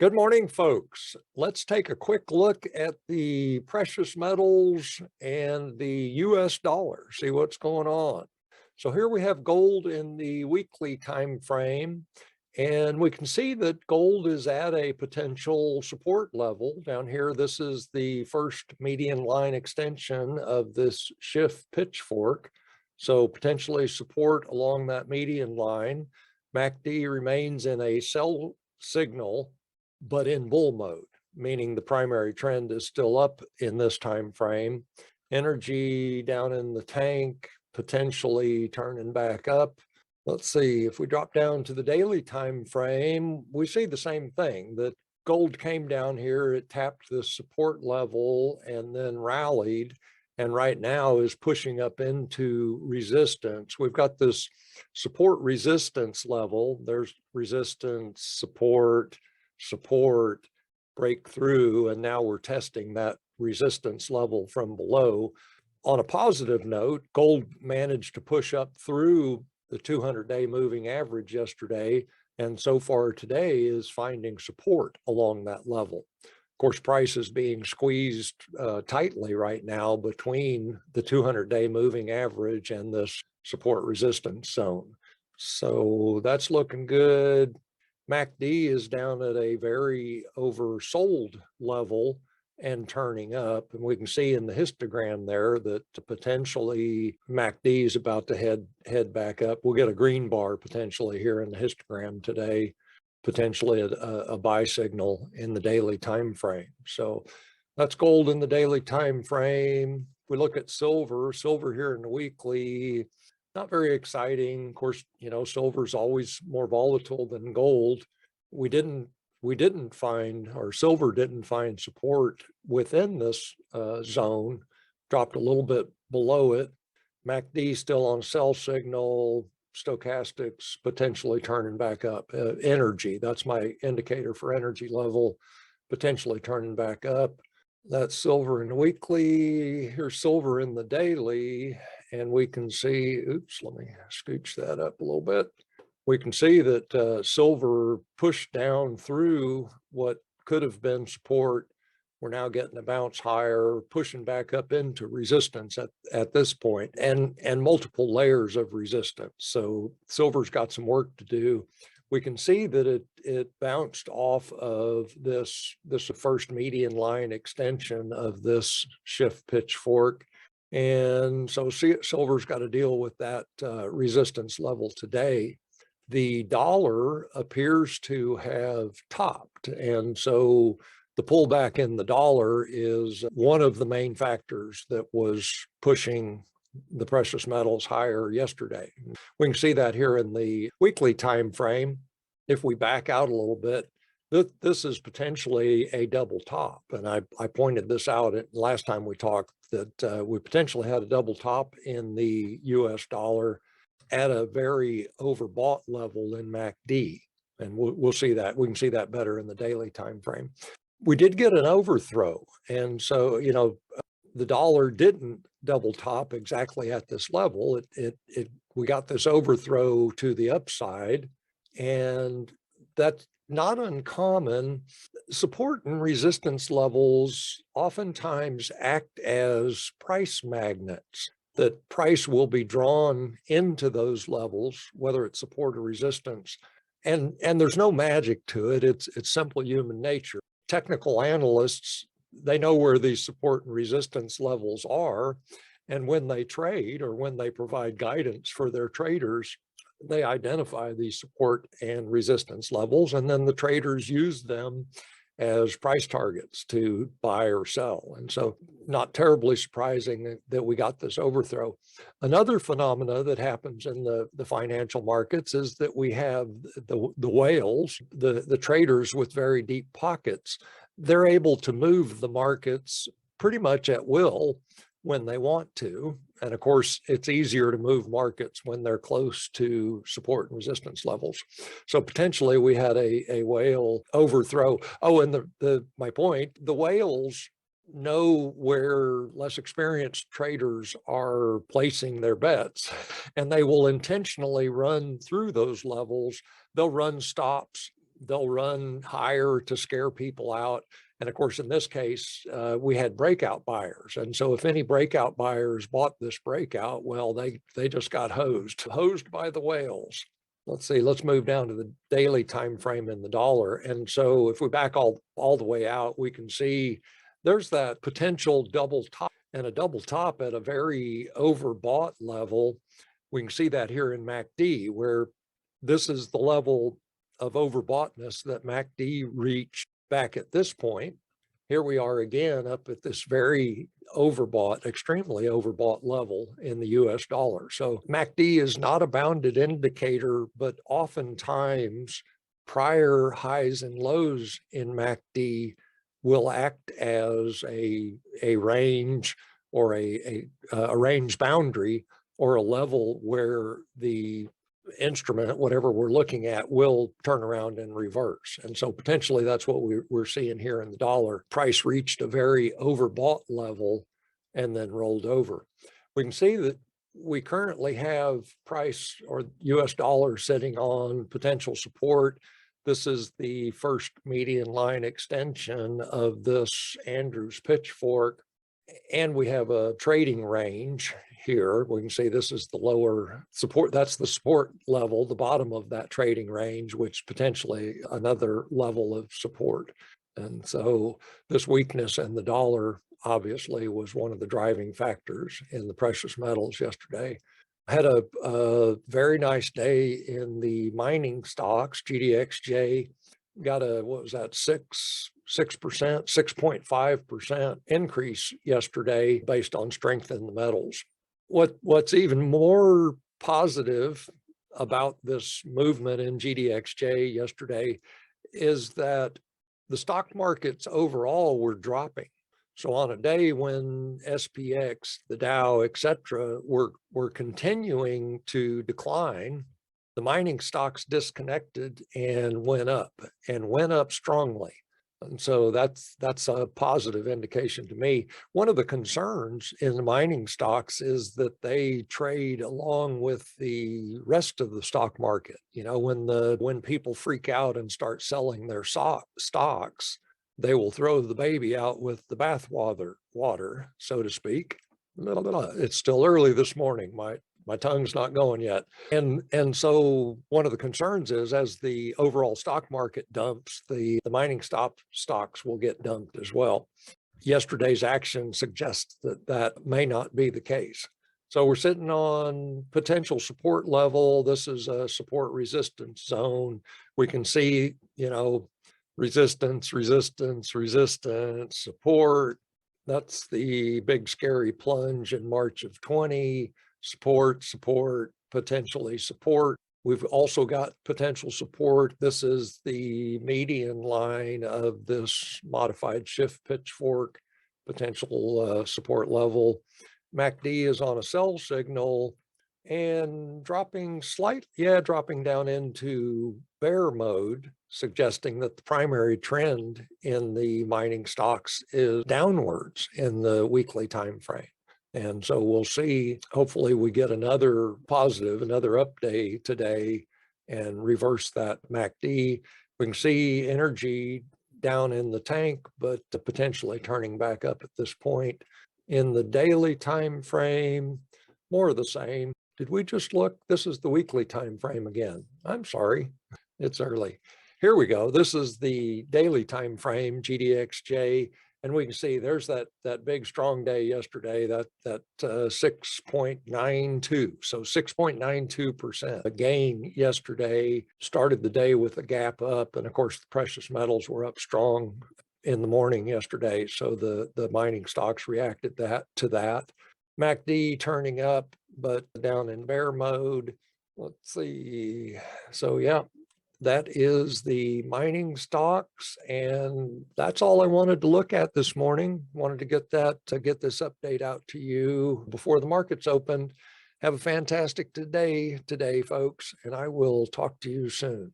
Good morning, folks. Let's take a quick look at the precious metals and the US dollar, see what's going on. So here we have gold in the weekly time frame, and we can see that gold is at a potential support level. Down here, this is the first median line extension of this shift pitchfork. So potentially support along that median line. MACD remains in a sell signal, but in bull mode, meaning the primary trend is still up in this time frame. Energy down in the tank, potentially turning back up. Let's see, if we drop down to the daily time frame, we see the same thing, that gold came down here, it tapped the support level and then rallied, and right now is pushing up into resistance. We've got this support resistance level. There's resistance, support, breakthrough, and now we're testing that resistance level from below. On a positive note, gold managed to push up through the 200-day moving average yesterday, and so far today is finding support along that level. Of course, price is being squeezed tightly right now between the 200-day moving average and this support resistance zone. So that's looking good. MACD is down at a very oversold level and turning up. And we can see in the histogram there that potentially MACD is about to head back up. We'll get a green bar potentially here in the histogram today, potentially a buy signal in the daily time frame. So that's gold in the daily time frame. If we look at silver here in the weekly, not very exciting. Of course, you know, silver is always more volatile than gold. We didn't find, or silver didn't find support within this zone, dropped a little bit below it. MACD still on sell signal, stochastics potentially turning back up. Energy, that's my indicator for energy level, potentially turning back up. That's silver in the weekly. Here's silver in the daily, and we can see, oops, let me scooch that up a little bit. We can see that silver pushed down through what could have been support. We're now getting a bounce higher, pushing back up into resistance at this point, and multiple layers of resistance. So silver's got some work to do. We can see that it bounced off of this first median line extension of this shift pitchfork. And so silver's got to deal with that resistance level today. The dollar appears to have topped. And so the pullback in the dollar is one of the main factors that was pushing the precious metals higher yesterday. We can see that here in the weekly time frame. If we back out a little bit, this is potentially a double top. And I pointed this out last time we talked, that we potentially had a double top in the US dollar at a very overbought level in MACD. And we'll see that. We can see that better in the daily time frame. We did get an overthrow. And so, you know, the dollar didn't double top exactly at this level. We got this overthrow to the upside, and that's not uncommon. Support and resistance levels oftentimes act as price magnets, that price will be drawn into those levels, whether it's support or resistance. And there's no magic to it. It's simple human nature. Technical analysts, they know where these support and resistance levels are. And when they trade, or when they provide guidance for their traders, they identify these support and resistance levels, and then the traders use them as price targets to buy or sell. And so not terribly surprising that we got this overthrow. Another phenomena that happens in the financial markets is that we have the whales, the traders with very deep pockets. They're able to move the markets pretty much at will when they want to. And of course, it's easier to move markets when they're close to support and resistance levels. So potentially we had a whale overthrow. Oh, and my point, the whales know where less experienced traders are placing their bets, and they will intentionally run through those levels. They'll run stops they'll run higher to scare people out. And of course, in this case, we had breakout buyers. And so if any breakout buyers bought this breakout, well, they just got hosed by the whales. Let's see, let's move down to the daily time frame in the dollar. And so if we back all the way out, we can see there's that potential double top, and a double top at a very overbought level. We can see that here in MACD, where this is the level of overboughtness that MACD reached back at this point. Here we are again up at this very overbought, extremely overbought level in the US dollar. So MACD is not a bounded indicator, but oftentimes prior highs and lows in MACD will act as a range or a range boundary or a level where the instrument, whatever we're looking at, will turn around and reverse. And so potentially that's what we're seeing here in the dollar. Price reached a very overbought level and then rolled over. We can see that we currently have price or US dollar sitting on potential support. This is the first median line extension of this Andrews pitchfork. And we have a trading range here. We can see this is the lower support. That's the support level, the bottom of that trading range, which potentially another level of support. And so this weakness in the dollar obviously was one of the driving factors in the precious metals yesterday. Had a very nice day in the mining stocks. GDXJ got a, what was that, 6.5% increase yesterday based on strength in the metals. What's even more positive about this movement in GDXJ yesterday is that the stock markets overall were dropping. So on a day when SPX, the Dow, etc., were continuing to decline, the mining stocks disconnected and went up strongly. And so that's a positive indication to me. One of the concerns in the mining stocks is that they trade along with the rest of the stock market. You know, when people freak out and start selling their stocks, they will throw the baby out with the bathwater, so to speak. It's still early this morning. My tongue's not going yet. And so one of the concerns is as the overall stock market dumps, the mining stocks will get dumped as well. Yesterday's action suggests that that may not be the case. So we're sitting on potential support level. This is a support resistance zone. We can see, you know, resistance, support. That's the big scary plunge in March of 20. Support, potentially support. We've also got potential support. This is the median line of this modified shift pitchfork, potential support level. MACD is on a sell signal and dropping down into bear mode, suggesting that the primary trend in the mining stocks is downwards in the weekly time frame. And so we'll see, hopefully we get another update today and reverse that MACD. We can see energy down in the tank, but potentially turning back up at this point. In the daily time frame, more of the same. Did we just look? This is the weekly time frame again. I'm sorry, it's early. Here we go. This is the daily time frame, GDXJ, and we can see there's that big strong day yesterday, that 6.92. So 6.92% a gain yesterday. Started the day with a gap up, and of course the precious metals were up strong in the morning yesterday. So the mining stocks reacted to that. MACD turning up, but down in bear mode. Let's see. So yeah, that is the mining stocks, and that's all I wanted to look at this morning. Wanted to get this update out to you before the markets opened. Have a fantastic day today, folks, and I will talk to you soon.